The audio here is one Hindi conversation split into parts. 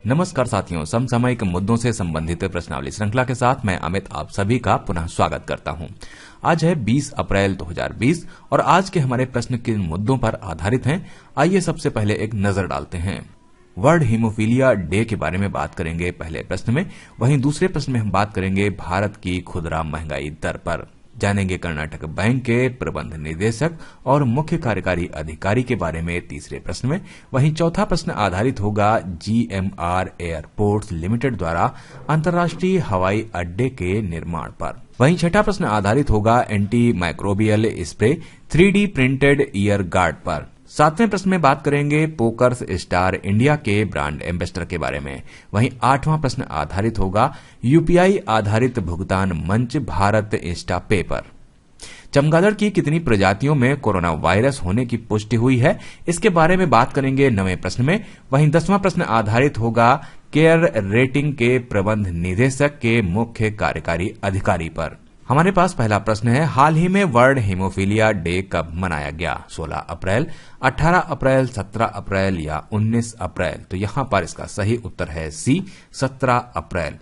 नमस्कार साथियों, समसामयिक मुद्दों से संबंधित प्रश्नावली श्रृंखला के साथ मैं अमित आप सभी का पुनः स्वागत करता हूं। आज है 20 अप्रैल 2020 और आज के हमारे प्रश्न किन मुद्दों पर आधारित हैं, आइए सबसे पहले एक नजर डालते हैं। वर्ल्ड हीमोफीलिया डे के बारे में बात करेंगे पहले प्रश्न में, वहीं दूसरे प्रश्न में हम बात करेंगे भारत की खुदरा महंगाई दर पर। जानेंगे कर्नाटक बैंक के प्रबंध निदेशक और मुख्य कार्यकारी अधिकारी के बारे में तीसरे प्रश्न में। वहीं चौथा प्रश्न आधारित होगा जीएमआर एयरपोर्ट्स लिमिटेड द्वारा अंतर्राष्ट्रीय हवाई अड्डे के निर्माण पर। वहीं छठा प्रश्न आधारित होगा anti microbial spray 3D printed year guard पर। सातवें प्रश्न में बात करेंगे पोकर्स स्टार इंडिया के ब्रांड एम्बेसडर के बारे में। वहीं आठवां प्रश्न आधारित होगा यूपीआई आधारित भुगतान मंच भारत इंस्टा पे पर। चमगादड़ की कितनी प्रजातियों में कोरोना वायरस होने की पुष्टि हुई है, इसके बारे में बात करेंगे 9वें प्रश्न में। वहीं 10वां प्रश्न आधारित होगा केयर रेटिंग के प्रबंध निदेशक के मुख्य कार्यकारी अधिकारी पर। हमारे पास पहला प्रश्न है, हाल ही में वर्ल्ड हीमोफीलिया डे कब मनाया गया? 16 अप्रैल, 18 अप्रैल, 17 अप्रैल या 19 अप्रैल? तो यहां पर इसका सही उत्तर है सी, 17 अप्रैल।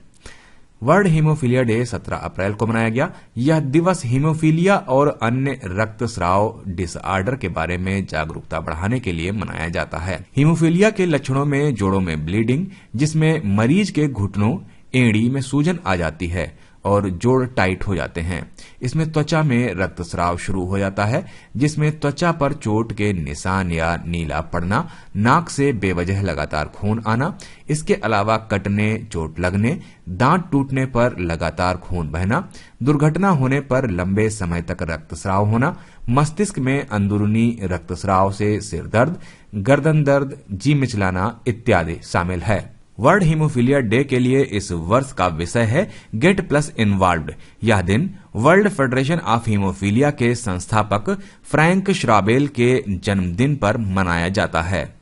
वर्ल्ड हीमोफीलिया डे 17 अप्रैल को मनाया गया। यह दिवस हीमोफीलिया और अन्य रक्तस्राव डिसऑर्डर के बारे में जागरूकता बढ़ाने के लिए मनाया जाता है। हीमोफीलिया के लक्षणों में जोड़ों में ब्लीडिंग, जिसमें मरीज के घुटनों एड़ी में सूजन आ जाती है और जोड़ टाइट हो जाते हैं। इसमें त्वचा में रक्तस्राव शुरू हो जाता है, जिसमें त्वचा पर चोट के निशान या नीला पड़ना, नाक से बेवजह लगातार खून आना, इसके अलावा कटने, चोट लगने, दांत टूटने पर लगातार खून बहना, दुर्घटना होने पर लंबे समय तक रक्तस्राव होना, मस्तिष्क में अंदरूनी रक्तस्राव से सिर दर्द, गर्दन दर्द, जी मिचलाना इत्यादि शामिल है। वर्ल्ड हीमोफीलिया डे के लिए इस वर्ष का विषय है गेट प्लस इन्वॉल्व्ड। यह दिन वर्ल्ड फेडरेशन ऑफ हीमोफीलिया के संस्थापक फ्रैंक श्राबेल के जन्मदिन पर मनाया जाता है।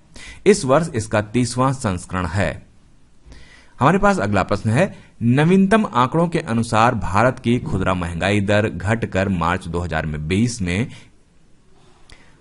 इस वर्ष इसका 30वां संस्करण है। हमारे पास अगला प्रश्न है, नवीनतम आंकड़ों के अनुसार भारत की खुदरा महंगाई दर घटकर मार्च 2020 में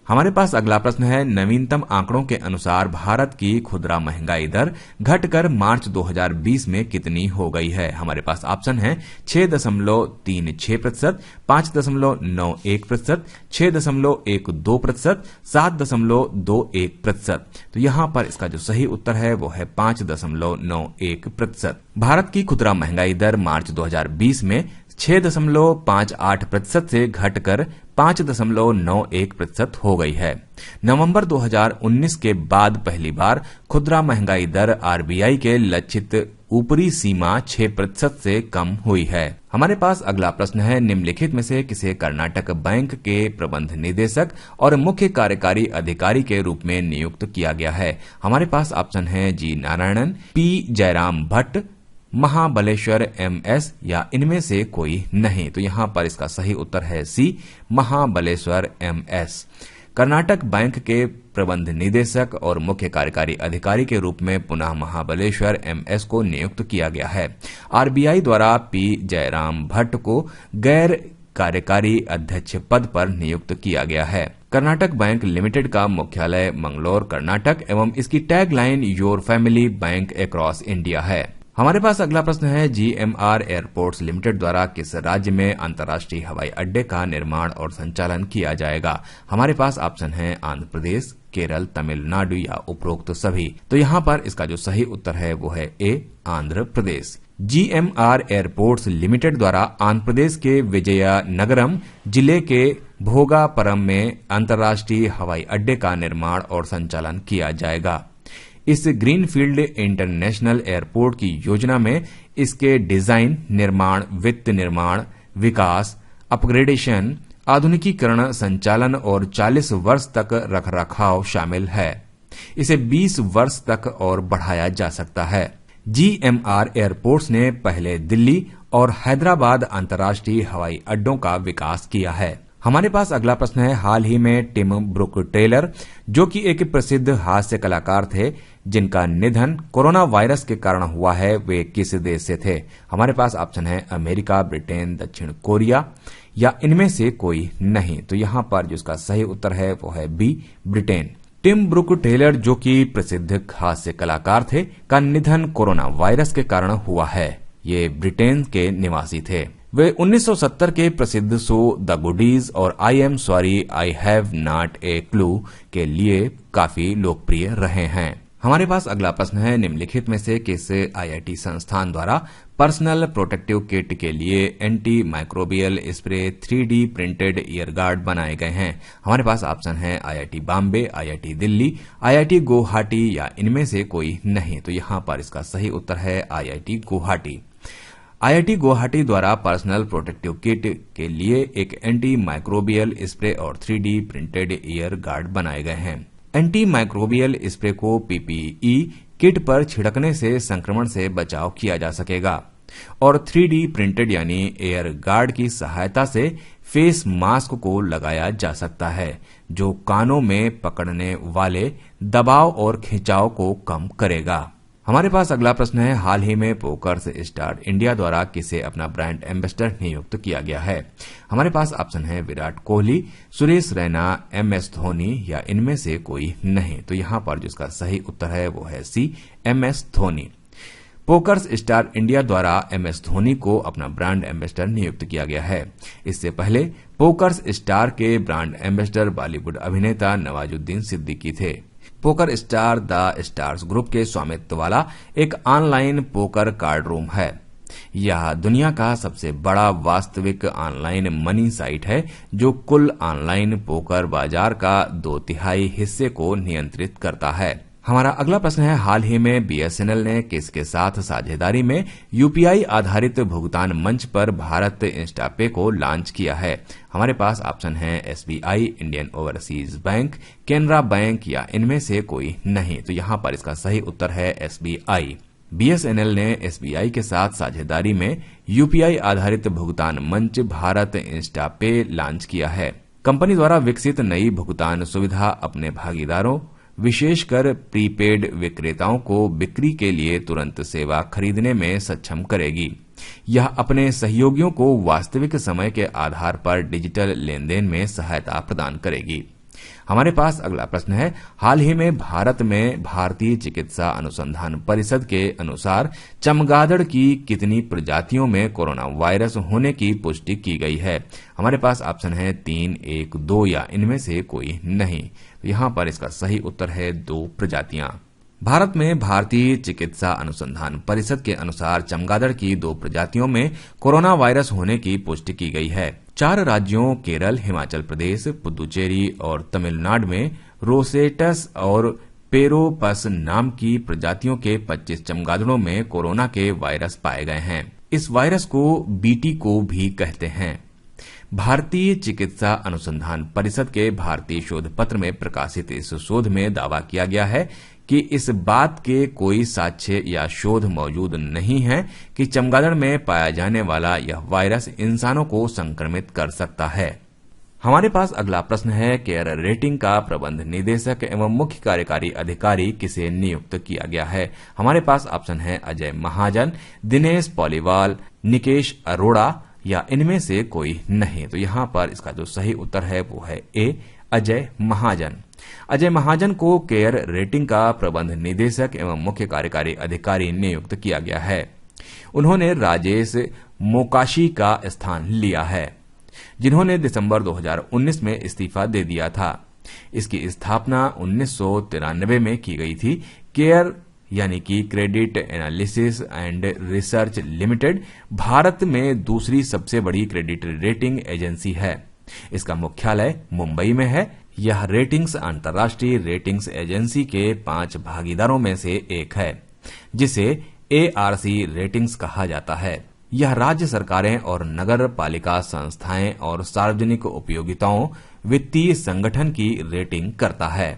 हमारे पास अगला प्रश्न है, नवीनतम आंकड़ों के अनुसार भारत की खुदरा महंगाई दर घटकर मार्च 2020 में कितनी हो गई है? हमारे पास ऑप्शन है 6.36%, 5.91%, 6.12%, 7.21%। तो यहां पर इसका जो सही उत्तर है वो है 5.91%। भारत की खुदरा महंगाई दर मार्च 2020 में 6.58% से घटकर 5.91% हो गई है। नवंबर 2019 के बाद पहली बार खुदरा महंगाई दर आरबीआई के लक्षित ऊपरी सीमा 6% से कम हुई है। हमारे पास अगला प्रश्न है, निम्नलिखित में से किसे कर्नाटक बैंक के प्रबंध निदेशक और मुख्य कार्यकारी अधिकारी के रूप में नियुक्त किया गया है? हमारे पास ऑप्शन है जी नारायणन, पी जयराम भट्ट, महाबलेश्वर MS या इनमें से कोई नहीं। तो यहां पर इसका सही उत्तर है सी, महाबलेश्वर MS। कर्नाटक बैंक के प्रबंध निदेशक और मुख्य कार्यकारी अधिकारी के रूप में पुनः महाबलेश्वर MS को नियुक्त किया गया है। आरबीआई द्वारा पी जयराम भट्ट को गैर कार्यकारी अध्यक्ष पद पर नियुक्त किया गया है। कर्नाटक बैंक लिमिटेड का मुख्यालय मंगलोर, कर्नाटक एवं इसकी tagline your family bank across India है। हमारे पास अगला प्रश्न है, जीएमआर एयरपोर्ट्स लिमिटेड द्वारा किस राज्य में अंतर्राष्ट्रीय हवाई अड्डे का निर्माण और संचालन किया जाएगा? हमारे पास ऑप्शन है आंध्र प्रदेश, केरल, तमिलनाडु या उपरोक्त सभी। तो यहां पर इसका जो सही उत्तर है वो है ए, Andhra Pradesh. GMR airports limited द्वारा आंध्र प्रदेश के विजयनगरम जिले के भोगापुरम में अंतर्राष्ट्रीय हवाई अड्डे का निर्माण और संचालन किया जाएगा। इस ग्रीनफील्ड इंटरनेशनल एयरपोर्ट की योजना में इसके डिजाइन, निर्माण, वित्त निर्माण, विकास, अपग्रेडेशन, आधुनिकीकरण, संचालन और 40 वर्ष तक रखरखाव शामिल है। इसे 20 वर्ष तक और बढ़ाया जा सकता है। जीएमआर एयरपोर्ट्स ने पहले दिल्ली और हैदराबाद अंतर्राष्ट्रीय हवाई अड्डों का विकास किया है। हमारे पास अगला प्रश्न है, हाल ही में टिम ब्रूक टेलर, जो कि एक प्रसिद्ध हास्य कलाकार थे जिनका निधन कोरोना वायरस के कारण हुआ है, वे किस देश से थे? हमारे पास ऑप्शन है अमेरिका, ब्रिटेन, दक्षिण कोरिया या इनमें से कोई नहीं। तो यहां पर जिसका सही उत्तर है वो है B, Britain. Tim Brooke Taylor, जो कि प्रसिद्ध हास्य कलाकार थे, का निधन कोरोना वायरस के कारण हुआ है। ये ब्रिटेन के निवासी थे। वे 1970 के प्रसिद्ध शो द गुडीज और I am sorry I have not a clue के लिए काफी लोकप्रिय रहे हैं। हमारे पास अगला प्रश्न है, निम्नलिखित में से किस आईआईटी संस्थान द्वारा पर्सनल प्रोटेक्टिव किट के लिए anti microbial spray 3D printed year guard बनाए गए हैं? हमारे पास ऑप्शन है IIT Bombay, IIT Delhi, IIT Guwahati या इनमें से कोई नहीं। तो यहां पर इसका सही उत्तर है आईआईटी गुवाहाटी। आईआईटी गुवाहाटी द्वारा पर्सनल प्रोटेक्टिव किट के लिए एक एंटी माइक्रोबियल स्प्रे और 3D प्रिंटेड ईयर गार्ड बनाए गए हैं। एंटी माइक्रोबियल स्प्रे को पीपीई किट पर छिड़कने से संक्रमण से बचाव किया जा सकेगा और 3D प्रिंटेड यानी एयर गार्ड की सहायता से फेस मास्क को लगाया जा सकता है, जो कानों में पकड़ने वाले दबाव और खिंचाव को कम करेगा। हमारे पास अगला प्रश्न है, हाल ही में पोकर्स स्टार इंडिया द्वारा किसे अपना ब्रांड एम्बेसडर नियुक्त किया गया है? हमारे पास ऑप्शन है विराट कोहली, सुरेश रैना, MS धोनी या इनमें से कोई नहीं। तो यहां पर जिसका सही उत्तर है वो है सी, MS धोनी। पोकर्स स्टार इंडिया द्वारा MS धोनी को अपना ब्रांड एम्बेसडर नियुक्त किया गया है। इससे पहले पोकर्स स्टार के ब्रांड एम्बेसडर बॉलीवुड अभिनेता नवाजुद्दीन सिद्दीकी थे। Poker star the stars group के स्वामित्व वाला एक ऑनलाइन पोकर कार्ड रूम है। यह दुनिया का सबसे बड़ा वास्तविक ऑनलाइन मनी साइट है, जो कुल ऑनलाइन पोकर बाजार का 2/3 हिस्से को नियंत्रित करता है। हमारा अगला प्रश्न है, हाल ही में बीएसएनएल ने किसके साथ साझेदारी में यूपीआई आधारित भुगतान मंच पर भारत इंस्टापे को लॉन्च किया है? हमारे पास ऑप्शन है SBI, Indian overseas bank, Canara bank या इनमें से कोई नहीं। तो यहां पर इसका सही उत्तर है एसबीआई। बीएसएनएल ने एसबीआई के साथ साझेदारी में यूपीआई आधारित भुगतान मंच भारत इंस्टापे लॉन्च किया है। कंपनी द्वारा विकसित नई भुगतान सुविधा अपने भागीदारों, विशेषकर प्रीपेड विक्रेताओं को बिक्री के लिए तुरंत सेवा खरीदने में सक्षम करेगी। यह अपने सहयोगियों को वास्तविक समय के आधार पर डिजिटल लेनदेन में सहायता प्रदान करेगी। हमारे पास अगला प्रश्न है, हाल ही में भारत में भारतीय चिकित्सा अनुसंधान परिषद के अनुसार चमगादड़ की कितनी प्रजातियों में कोरोना वायरस होने की पुष्टि की गई है? हमारे पास ऑप्शन है 3, 1, 2 या इनमें से कोई नहीं। तो यहां पर इसका सही उत्तर है 2 प्रजातियां। भारत में भारतीय चिकित्सा अनुसंधान परिषद के अनुसार चमगादड़ की 2 प्रजातियों में कोरोना वायरस होने की पुष्टि की गई है। 4 राज्यों केरल, हिमाचल प्रदेश, पुदुचेरी और तमिलनाडु में रोसेटस और पेरोपस नाम की प्रजातियों के 25 चमगादड़ों में कोरोना के वायरस पाए गए हैं। इस वायरस को बीटी को भी कहते हैं। भारतीय चिकित्सा अनुसंधान परिषद के भारतीय शोध पत्र में प्रकाशित इस शोध में दावा किया गया है कि इस बात के कोई साक्ष्य या शोध मौजूद नहीं है कि चमगादड़ में पाया जाने वाला यह वायरस इंसानों को संक्रमित कर सकता है। हमारे पास अगला प्रश्न है, केयर रेटिंग का प्रबंध निदेशक एवं मुख्य कार्यकारी अधिकारी किसे नियुक्त किया गया है? हमारे पास ऑप्शन है अजय महाजन, दिनेश पॉलीवाल, निकेश अरोड़ा या इनमें से कोई नहीं। तो यहां पर इसका जो सही उत्तर है वो है ए, अजय महाजन। अजय महाजन को केयर रेटिंग का प्रबंध निदेशक एवं मुख्य कार्यकारी अधिकारी नियुक्त किया गया है। उन्होंने राजेश मोकाशी का स्थान लिया है, जिन्होंने दिसंबर 2019 में इस्तीफा दे दिया था। इसकी स्थापना 1993 में की गई थी। केयर यानी कि credit analysis and research limited Bharat में दूसरी सबसे बड़ी क्रेडिट रेटिंग एजेंसी है। इसका मुख्यालय मुंबई में है। यह रेटिंग्स अंतर्राष्ट्रीय रेटिंग्स एजेंसी के 5 भागीदारों में से एक है, जिसे ARC रेटिंग्स कहा जाता है। यह राज्य सरकारें और नगर पालिका संस्थाएं और सार्वजनिक उपयोगिताओं वित्तीय संगठन की रेटिंग करता है।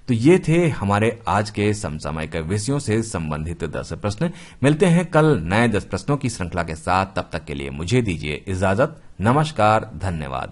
तो ये थे हमारे आज के समसामयिक विषयों से संबंधित 10 प्रश्न। मिलते हैं कल नए 10 प्रश्नों की श्रृंखला के साथ। तब तक के लिए मुझे दीजिए इजाजत। नमस्कार, धन्यवाद।